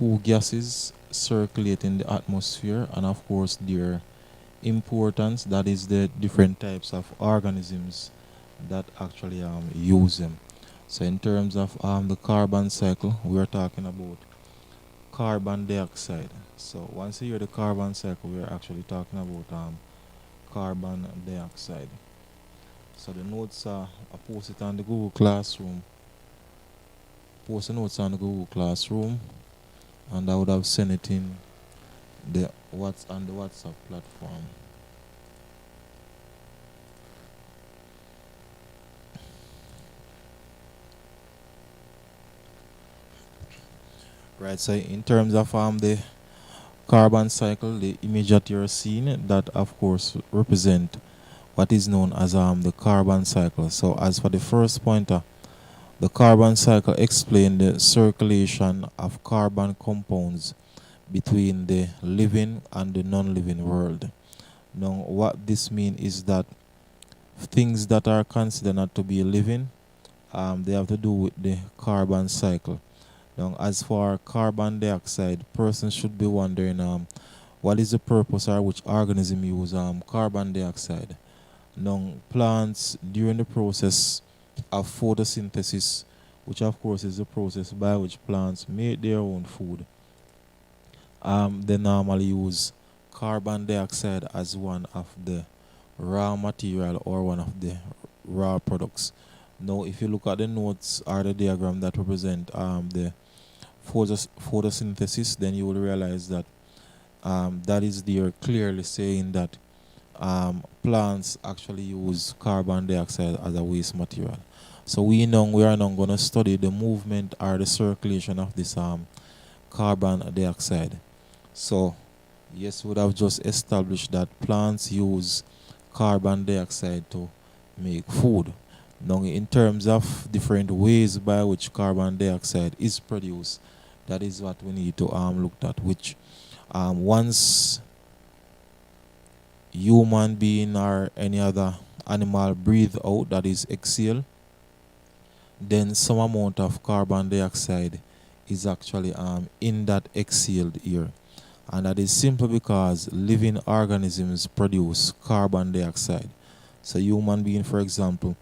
two gases circulate in the atmosphere, and of course their importance, that is the different types of organisms that actually use them. So in terms of the carbon cycle, we are talking about carbon dioxide. So once you hear the carbon cycle, we are actually talking about carbon dioxide. So the notes I posted on the Google Classroom. Post the notes on the Google Classroom, and I would have sent it in the what's on the WhatsApp platform. Right. So in terms of the carbon cycle, the image that you're seeing, that of course represent what is known as the carbon cycle. So as for the first pointer, the carbon cycle explains the circulation of carbon compounds between the living and the non-living world. Now, what this means is that things that are considered not to be living, they have to do with the carbon cycle. Now, as for carbon dioxide, persons should be wondering what is the purpose or which organism use carbon dioxide. Now, plants during the process of photosynthesis, which of course is the process by which plants make their own food, they normally use carbon dioxide as one of the raw material or one of the raw products. Now, if you look at the notes or the diagram that represent the photosynthesis, then you will realize that that is there clearly saying that plants actually use carbon dioxide as a waste material. So we are now going to study the movement or the circulation of this carbon dioxide. So yes, we would have just established that plants use carbon dioxide to make food. Now, in terms of different ways by which carbon dioxide is produced, that is what we need to look at. Which once human being or any other animal breathe out, that is exhale, then some amount of carbon dioxide is actually in that exhaled air. And that is simply because living organisms produce carbon dioxide. So human being, for example,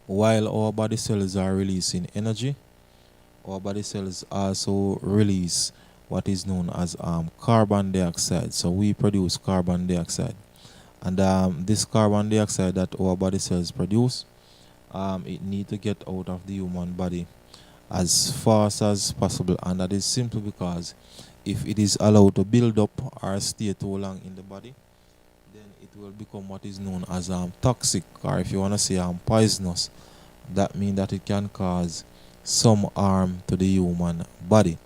while our body cells are releasing energy, our body cells also release what is known as carbon dioxide. So we produce carbon dioxide. And this carbon dioxide that our body cells produce, it need to get out of the human body as fast as possible, and that is simply because if it is allowed to build up or stay too long in the body, then it will become what is known as toxic, or if you want to say poisonous. That means that it can cause some harm to the human body.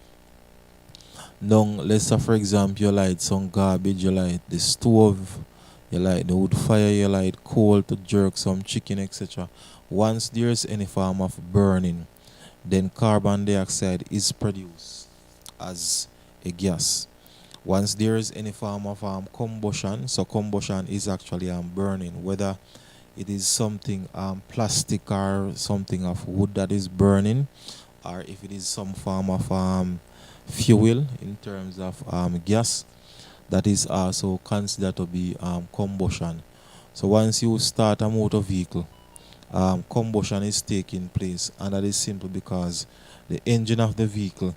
Now, let's say for example you light some garbage, you light the stove, you light the wood fire, you light coal to jerk some chicken, etc. Once there's any form of burning, then carbon dioxide is produced as a gas. Once there is any form of combustion, so combustion is actually burning, whether it is something plastic or something of wood that is burning, or if it is some form of fuel in terms of gas, that is also considered to be combustion. So once you start a motor vehicle, combustion is taking place, and that is simply because the engine of the vehicle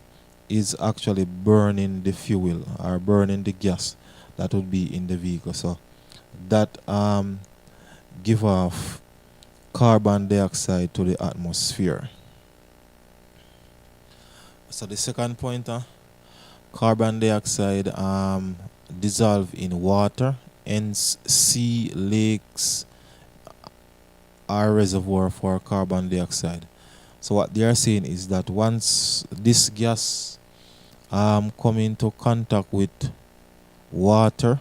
is actually burning the fuel or burning the gas that would be in the vehicle. So that give off carbon dioxide to the atmosphere. So the second pointer, carbon dioxide dissolve in water, hence sea, lakes are reservoir for carbon dioxide. So what they are saying is that once this gas come into contact with water,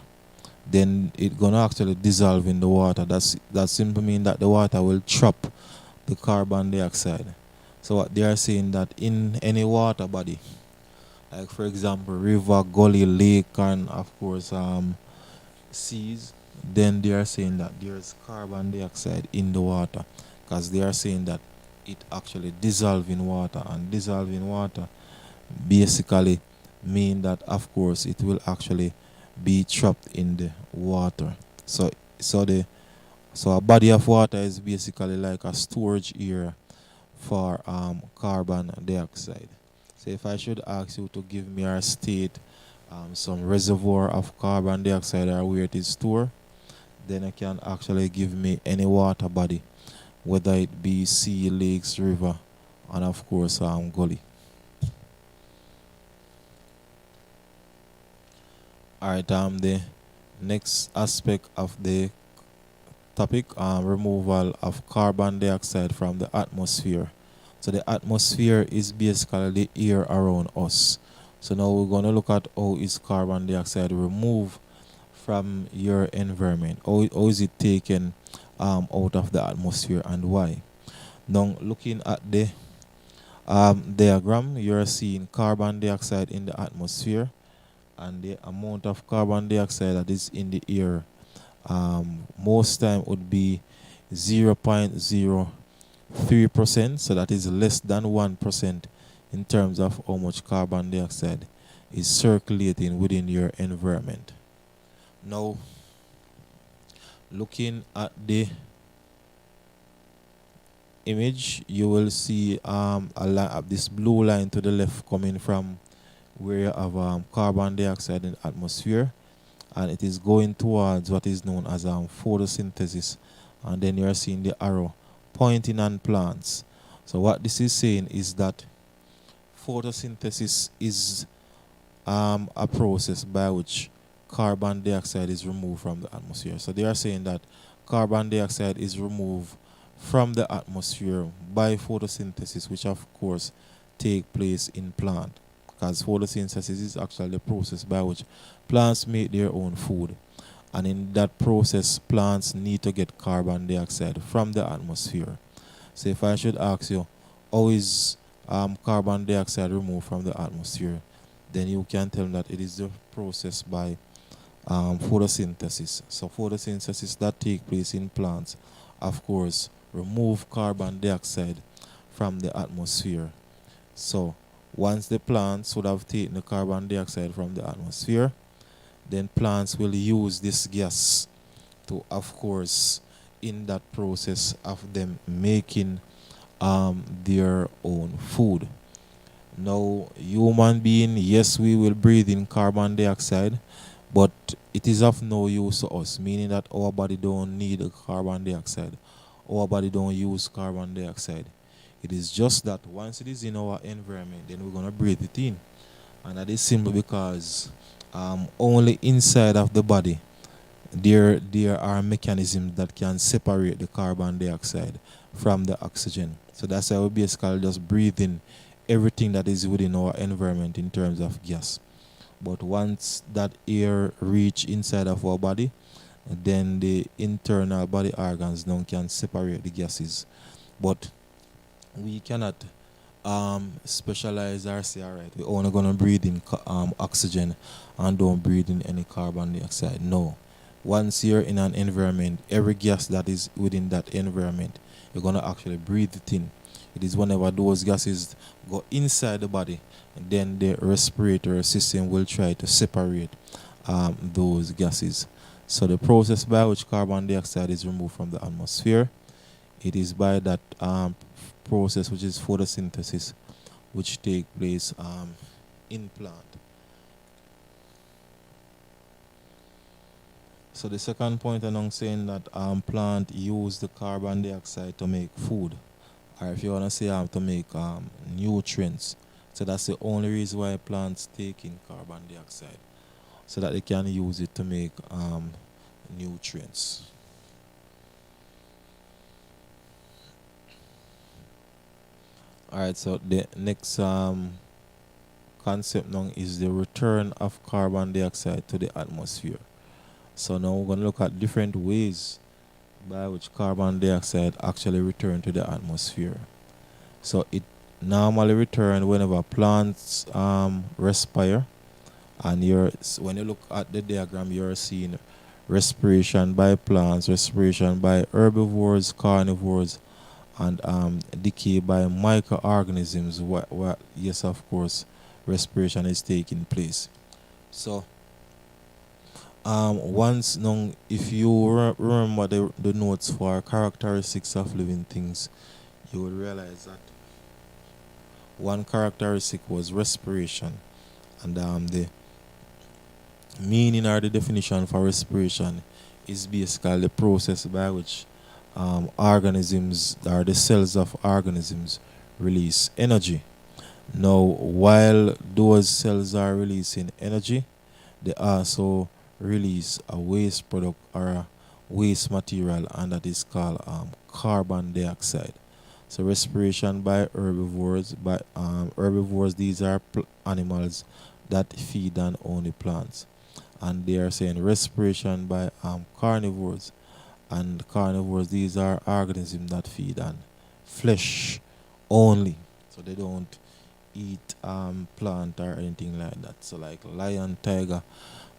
then it's gonna actually dissolve in the water. That simply means that the water will trap the carbon dioxide. So what they are saying that in any water body, like for example river, gully, lake, and of course seas, then they are saying that there's carbon dioxide in the water, because they are saying that it actually dissolves in water, and dissolve in water basically mean that of course it will actually be trapped in the water. So so the so a body of water is basically like a storage area for carbon dioxide. So if I should ask you to give me or state some reservoir of carbon dioxide or where it is stored, then I can actually give me any water body, whether it be sea, lakes, river, and of course gully. Alright, the next aspect of the topic, removal of carbon dioxide from the atmosphere. So the atmosphere is basically the air around us. So now we're going to look at how is carbon dioxide removed from your environment. How is it taken out of the atmosphere and why? Now looking at the diagram, you're seeing carbon dioxide in the atmosphere and the amount of carbon dioxide that is in the air most time would be 0.03%, so that is less than 1% in terms of how much carbon dioxide is circulating within your environment. Now, looking at the image, you will see this blue line to the left coming from where you have carbon dioxide in the atmosphere, and it is going towards what is known as photosynthesis, and then you're seeing the arrow pointing on plants. So what this is saying is that photosynthesis is a process by which carbon dioxide is removed from the atmosphere. So they are saying that carbon dioxide is removed from the atmosphere by photosynthesis, which of course take place in plant, because photosynthesis is actually the process by which plants make their own food, and in that process plants need to get carbon dioxide from the atmosphere. So if I should ask you how is carbon dioxide removed from the atmosphere, then you can tell me that it is the process by photosynthesis. So photosynthesis that take place in plants, of course, remove carbon dioxide from the atmosphere. So once the plants would have taken the carbon dioxide from the atmosphere, then plants will use this gas to, of course, in that process of them making their own food. Now, human being, yes, we will breathe in carbon dioxide, but it is of no use to us, meaning that our body don't need the carbon dioxide. Our body don't use carbon dioxide. It is just that once it is in our environment, then we're gonna breathe it in, and that is simply because only inside of the body there are mechanisms that can separate the carbon dioxide from the oxygen. So that's why we basically just breathe in everything that is within our environment in terms of gas. But once that air reach inside of our body, then the internal body organs now can separate the gases. But we cannot specialize or say, all right, we're only going to breathe in oxygen and don't breathe in any carbon dioxide. No. Once you're in an environment, every gas that is within that environment, you're going to actually breathe it in. It is whenever those gases go inside the body, then the respiratory system will try to separate those gases. So the process by which carbon dioxide is removed from the atmosphere, it is by that process which is photosynthesis, which take place in plant. So the second point I'm saying that plant use the carbon dioxide to make food, or if you want to say to make nutrients. So that's the only reason why plants take in carbon dioxide, so that they can use it to make nutrients. Alright, so the next concept now is the return of carbon dioxide to the atmosphere. So now we're going to look at different ways by which carbon dioxide actually return to the atmosphere. So it normally return whenever plants respire, and when you look at the diagram, you're seeing respiration by plants, respiration by herbivores, carnivores, and decay by microorganisms. Yes, of course, respiration is taking place. So once now, if you remember the notes for characteristics of living things, you will realize that one characteristic was respiration, and the meaning or the definition for respiration is basically the process by which organisms or the cells of organisms release energy. Now, while those cells are releasing energy, they also release a waste product or a waste material, and that is called carbon dioxide. So, respiration by herbivores, these are animals that feed on only plants, and they are saying respiration by carnivores, and carnivores, these are organisms that feed on flesh only, so they don't eat plant or anything like that. So like lion, tiger,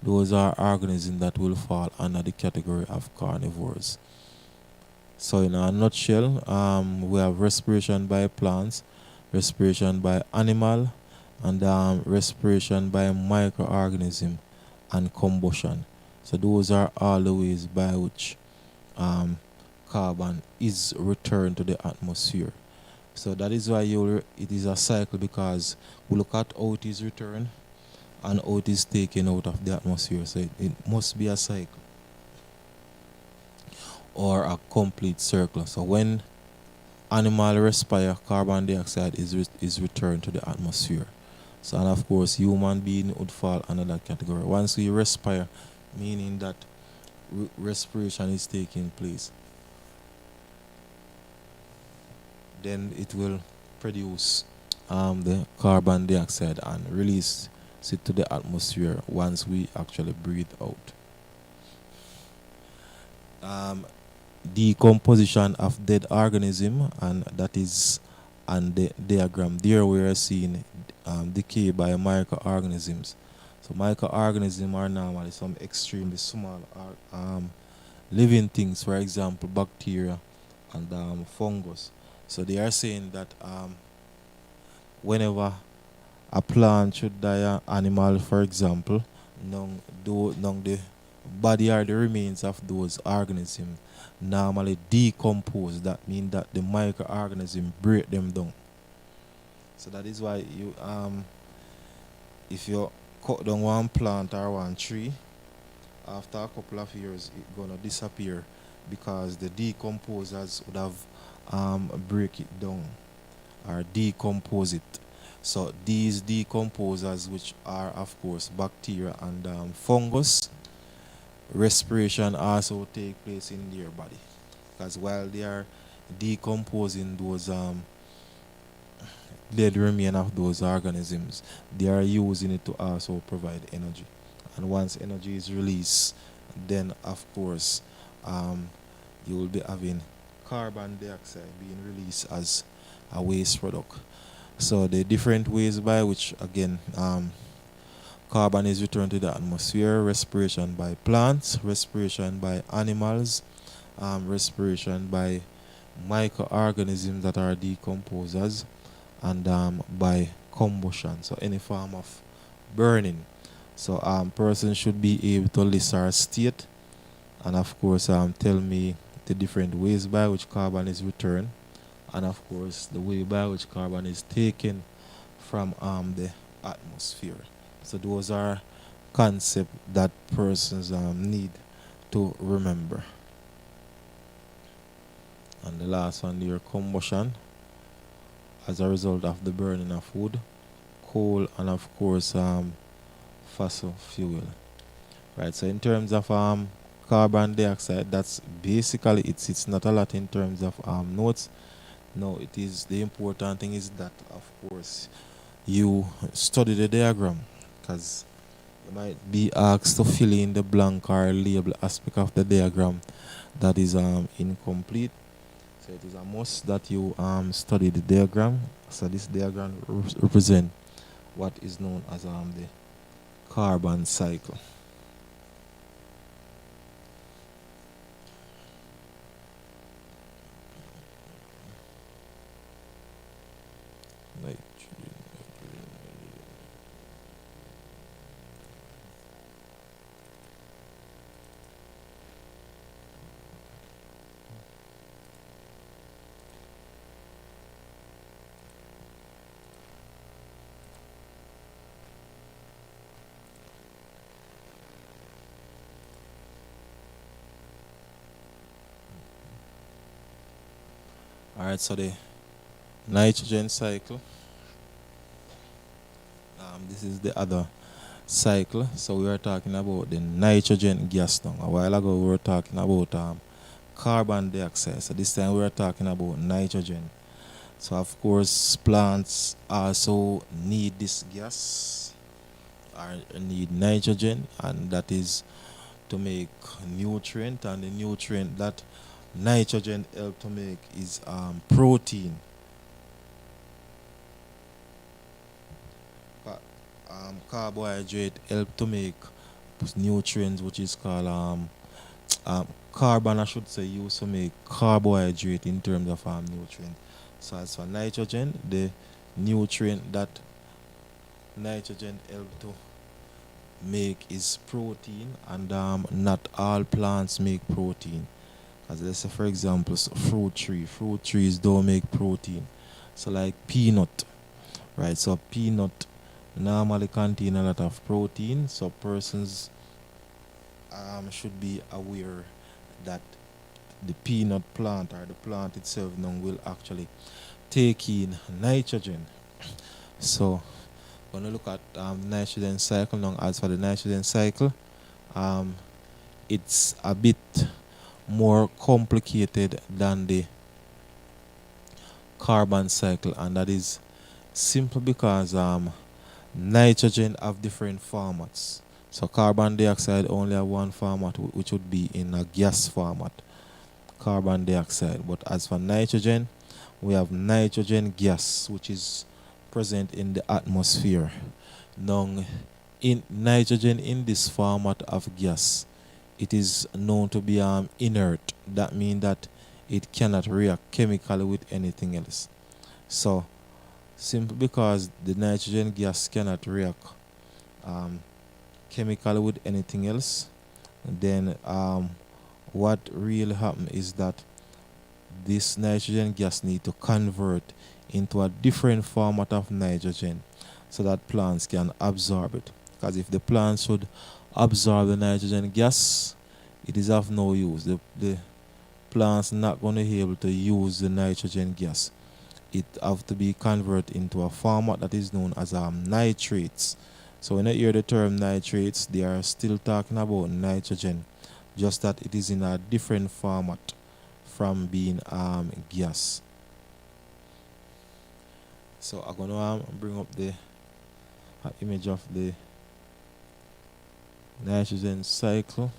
those are organisms that will fall under the category of carnivores. So in a nutshell, we have respiration by plants, respiration by animal, and respiration by microorganism, and combustion. So those are all the ways by which um, carbon is returned to the atmosphere. So that is why it is a cycle, because we look at how it is returned and how it is taken out of the atmosphere. So it must be a cycle or a complete circle. So when animal respire, carbon dioxide is returned to the atmosphere. So, and of course, human being would fall under that category. Once we respire, meaning that respiration is taking place, then it will produce the carbon dioxide and release it to the atmosphere once we actually breathe out. Um, Decomposition of dead organism, and that is on the diagram there we are seeing decay by microorganisms. So microorganisms are normally some extremely small living things, for example bacteria and fungus. So they are saying that whenever a plant should die, an animal for example, none the body or the remains of those organisms normally decompose. That means that the microorganism break them down. So that is why you if you cut down one plant or one tree, after a couple of years it's gonna disappear, because the decomposers would have break it down or decompose it. So these decomposers, which are of course bacteria and fungus, respiration also take place in their body, because while they are decomposing those dead remain of those organisms, they are using it to also provide energy. And once energy is released, then of course you will be having carbon dioxide being released as a waste product. So the different ways by which again carbon is returned to the atmosphere: respiration by plants, respiration by animals, respiration by microorganisms that are decomposers, and by combustion. So any form of burning. So person should be able to list or state, and of course tell me the different ways by which carbon is returned, and of course the way by which carbon is taken from the atmosphere. So those are concepts that persons need to remember. And the last one there, combustion, as a result of the burning of wood, coal, and of course fossil fuel. Right. So in terms of carbon dioxide, that's basically it's not a lot in terms of notes. No, it is the important thing is that of course you study the diagram, because you might be asked to fill in the blank or label aspect of the diagram that is incomplete. So it is a must that you study the diagram. So this diagram represent what is known as the carbon cycle. Nitrogen. Alright, so the nitrogen cycle. This is the other cycle. So we were talking about the nitrogen gas now. A while ago we were talking about carbon dioxide. So this time we are talking about nitrogen. So of course plants also need this gas or need nitrogen, and that is to make nutrient, and the nutrient that nitrogen help to make is protein. Carbohydrate help to make nutrients, which is called carbon, I should say, used to make carbohydrate in terms of nutrient. So as for nitrogen, the nutrient that nitrogen help to make is protein, and not all plants make protein. As let's say for example, fruit trees don't make protein. So like peanut, right? So peanut normally contain a lot of protein, so persons should be aware that the peanut plant or the plant itself now will actually take in nitrogen. So when we look at nitrogen cycle now, as for the nitrogen cycle, it's a bit more complicated than the carbon cycle, and that is simply because nitrogen have different formats. So carbon dioxide only have one format, which would be in a gas format, carbon dioxide. But as for nitrogen, we have nitrogen gas, which is present in the atmosphere. Now, in nitrogen in this format of gas, it is known to be inert. That means that it cannot react chemically with anything else. So simply because the nitrogen gas cannot react chemically with anything else, then what really happens is that this nitrogen gas need to convert into a different format of nitrogen so that plants can absorb it. Because if the plants should absorb the nitrogen gas, it is of no use. The plants not going to be able to use the nitrogen gas. It have to be converted into a format that is known as nitrates. So when you hear the term nitrates, they are still talking about nitrogen, just that it is in a different format from being gas. So I'm gonna bring up the image of the nitrogen cycle.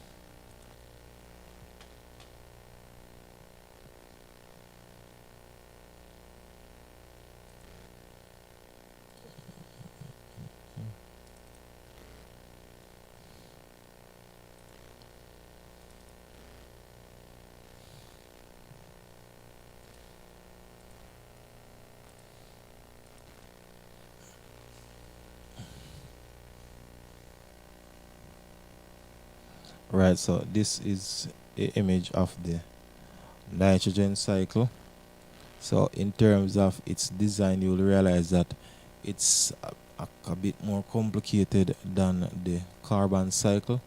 Right, so this is an image of the nitrogen cycle. So in terms of its design, you will realize that it's a bit more complicated than the carbon cycle.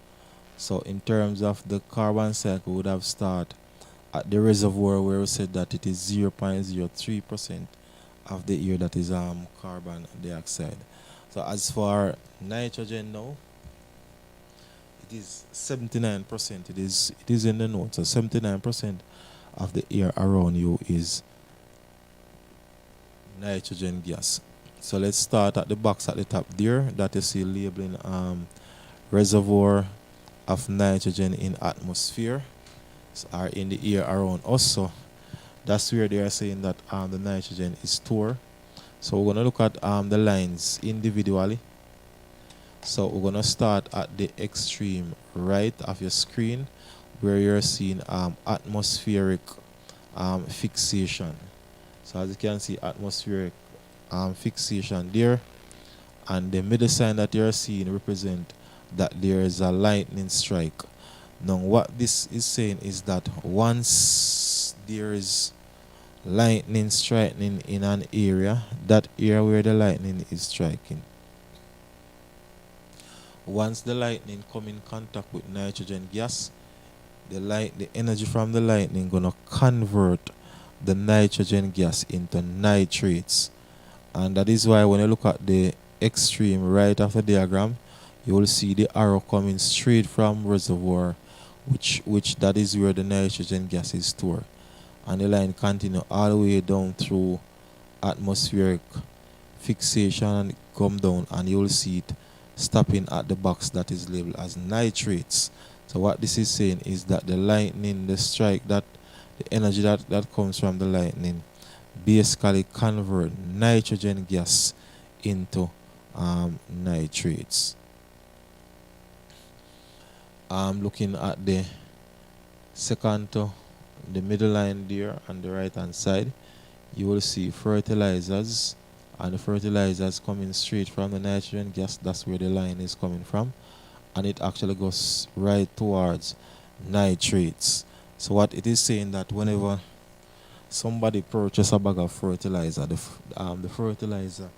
So in terms of the carbon cycle, we would have started at the reservoir where we said that it is 0.03% of the air that is carbon dioxide. So as for nitrogen now, it is 79%. It is in the note. So 79% of the air around you is nitrogen gas. So let's start at the box at the top there that you see labeling reservoir of nitrogen in atmosphere, are in the air around us. So that's where they are saying that the nitrogen is stored. So we're going to look at the lines individually. So we're going to start at the extreme right of your screen where you're seeing atmospheric fixation. So as you can see, atmospheric fixation there, and the middle sign that you're seeing represent that there is a lightning strike. Now what this is saying is that once there is lightning striking in an area, that area where the lightning is striking, once the lightning come in contact with nitrogen gas, the energy from the lightning gonna convert the nitrogen gas into nitrates. And that is why when you look at the extreme right of the diagram, you will see the arrow coming straight from reservoir, which that is where the nitrogen gas is stored. And the line continue all the way down through atmospheric fixation and come down, and you will see it stopping at the box that is labeled as nitrates. So what this is saying is that the lightning, the strike, that the energy that comes from the lightning basically convert nitrogen gas into nitrates. Looking at the second to the middle line there on the right hand side, you will see fertilizers, and the fertilizers coming straight from the nitrogen gas. That's where the line is coming from, and it actually goes right towards nitrates. So what it is saying that whenever somebody purchase a bag of fertilizer, the fertilizer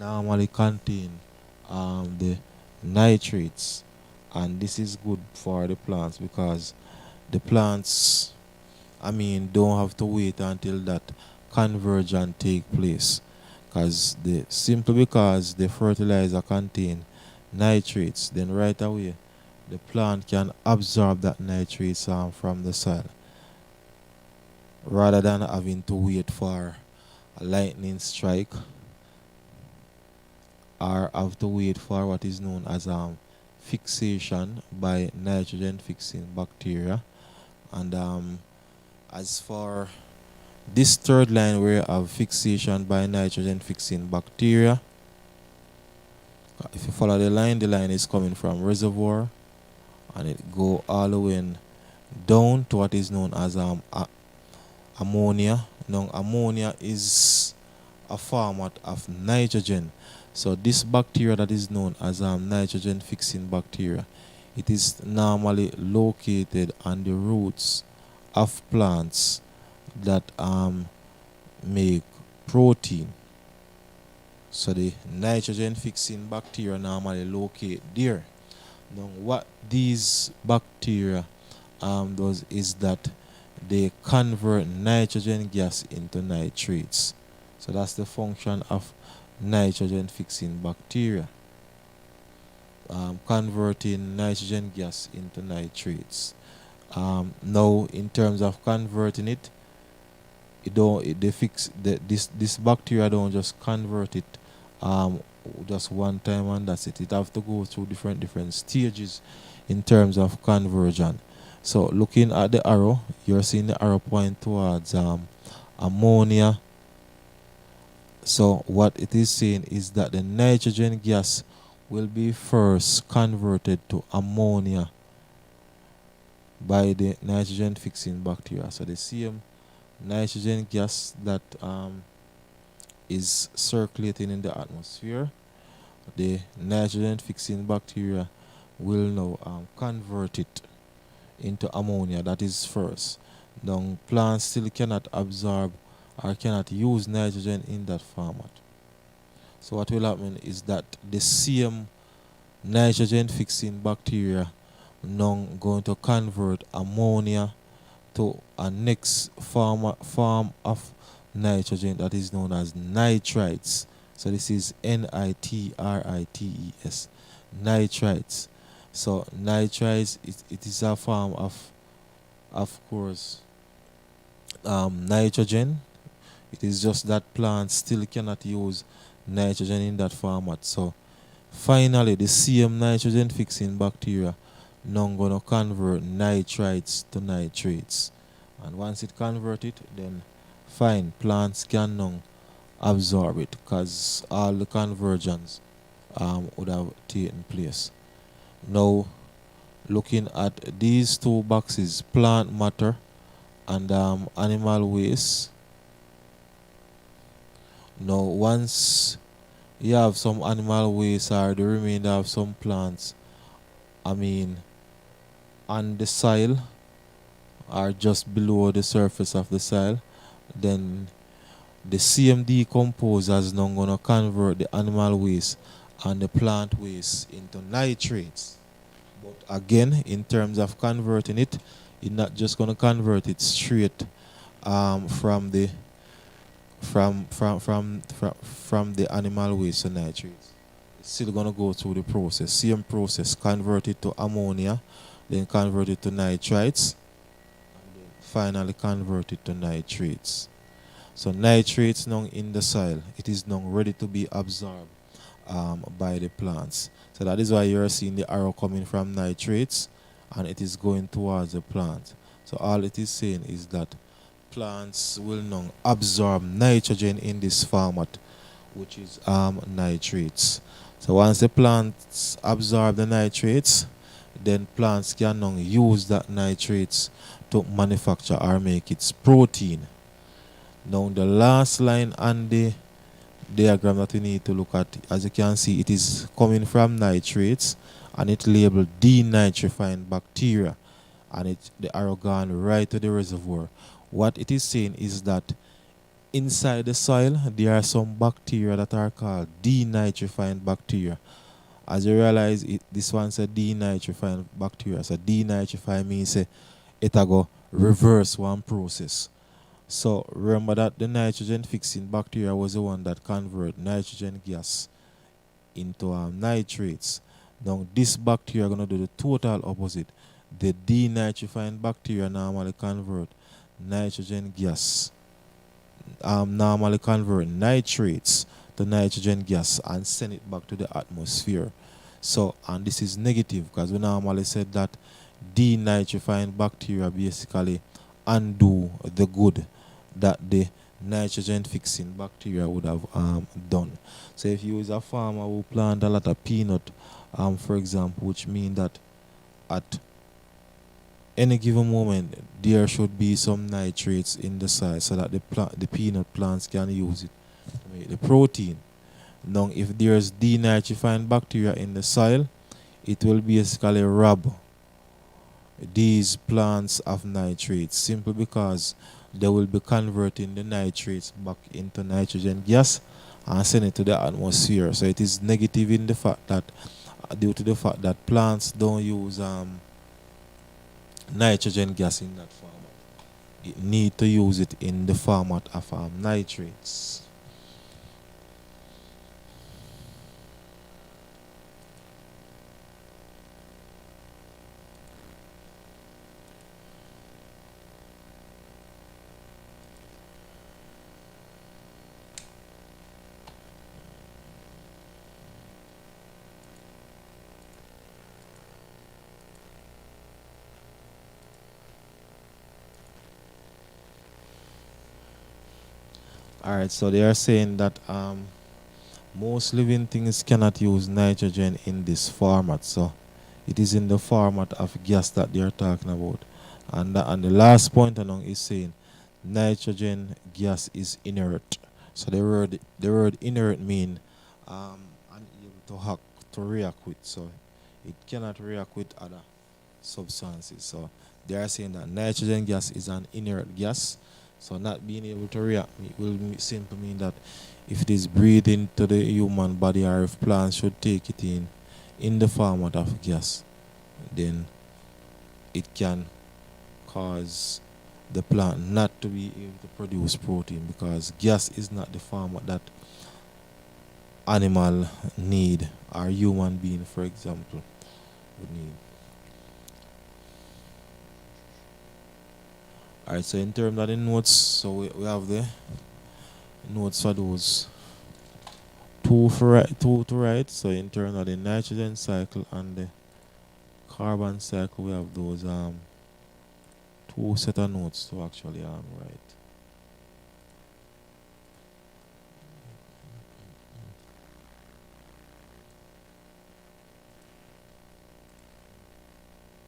normally contain the nitrates, and this is good for the plants because the plants, don't have to wait until that conversion take place, simply because the fertilizer contain nitrates, then right away the plant can absorb that nitrates from the soil, rather than having to wait for a lightning strike or have to wait for what is known as fixation by nitrogen fixing bacteria. And as for this third line where you have fixation by nitrogen fixing bacteria, if you follow the line is coming from reservoir, and it go all the way down to what is known as ammonia. Now ammonia is a format of nitrogen. So this bacteria that is known as nitrogen fixing bacteria, it is normally located on the roots of plants that make protein. So the nitrogen fixing bacteria normally locate there. Now what these bacteria does is that they convert nitrogen gas into nitrates. So that's the function of nitrogen fixing bacteria, converting nitrogen gas into nitrates. Now in terms of converting it, this bacteria don't just convert it just one time and that's it. It have to go through different stages in terms of conversion. So looking at the arrow, you're seeing the arrow point towards ammonia. So what it is saying is that the nitrogen gas will be first converted to ammonia by the nitrogen fixing bacteria. So the same nitrogen gas that is circulating in the atmosphere, the nitrogen fixing bacteria will now convert it into ammonia. That is first. Now plants still cannot absorb or cannot use nitrogen in that format. So what will happen is that the same nitrogen fixing bacteria now going to convert ammonia to a next form of nitrogen that is known as nitrites. So this is nitrites, nitrites. So nitrites, it is a form of course, nitrogen. It is just that plants still cannot use nitrogen in that format. So finally, the same nitrogen fixing bacteria now gonna convert nitrites to nitrates. And once it convert it, then fine, plants can now absorb it because all the conversions would have taken place. Now, looking at these two boxes, plant matter and animal waste. Now, once you have some animal waste or the remainder of some plants, on the soil or just below the surface of the soil, then the same decomposers now going to convert the animal waste and the plant waste into nitrates. But again, in terms of converting it, it's not just going to convert it straight from the from the animal waste to nitrates. It's still gonna go through the process, same process, convert it to ammonia, then convert it to nitrites, and then finally convert it to nitrates. So nitrates now in the soil, it is now ready to be absorbed by the plants. So that is why you're seeing the arrow coming from nitrates and it is going towards the plant. So all it is saying is that plants will now absorb nitrogen in this format, which is nitrates. So once the plants absorb the nitrates, then plants can now use that nitrates to manufacture or make its protein. Now the last line on the diagram that we need to look at, as you can see, it is coming from nitrates and it labeled denitrifying bacteria, and the arrow gone right to the reservoir. What it is saying is that inside the soil there are some bacteria that are called denitrifying bacteria. As you realize, this one said denitrifying bacteria. So denitrify means it a go reverse one process. So remember that the nitrogen fixing bacteria was the one that convert nitrogen gas into nitrates. Now this bacteria gonna do the total opposite. The denitrifying bacteria normally convert nitrogen gas, normally convert nitrates to nitrogen gas and send it back to the atmosphere. So, and this is negative because we normally said that denitrifying bacteria basically undo the good that the nitrogen fixing bacteria would have done. So if you is a farmer who plant a lot of peanut, for example, which means that at any given moment there should be some nitrates in the soil so that the peanut plants can use it to make the protein. Now if there's denitrifying bacteria in the soil, it will basically rob these plants of nitrates simply because they will be converting the nitrates back into nitrogen gas and send it to the atmosphere. So it is negative in the fact that due to the fact that plants don't use nitrogen gas in that format. It need to use it in the format of nitrates. Alright, so they are saying that most living things cannot use nitrogen in this format. So it is in the format of gas that they are talking about. And the last point along is saying nitrogen gas is inert. So the word inert mean unable to react with. So it cannot react with other substances. So they are saying that nitrogen gas is an inert gas. So not being able to react will simply mean that if it is breathed into the human body or if plants should take it in the format of gas, then it can cause the plant not to be able to produce protein because gas is not the format that animal need or human being, for example, would need. Alright, so in terms of the notes, so we have the notes for those two to write. So in terms of the nitrogen cycle and the carbon cycle, we have those two set of notes to actually write.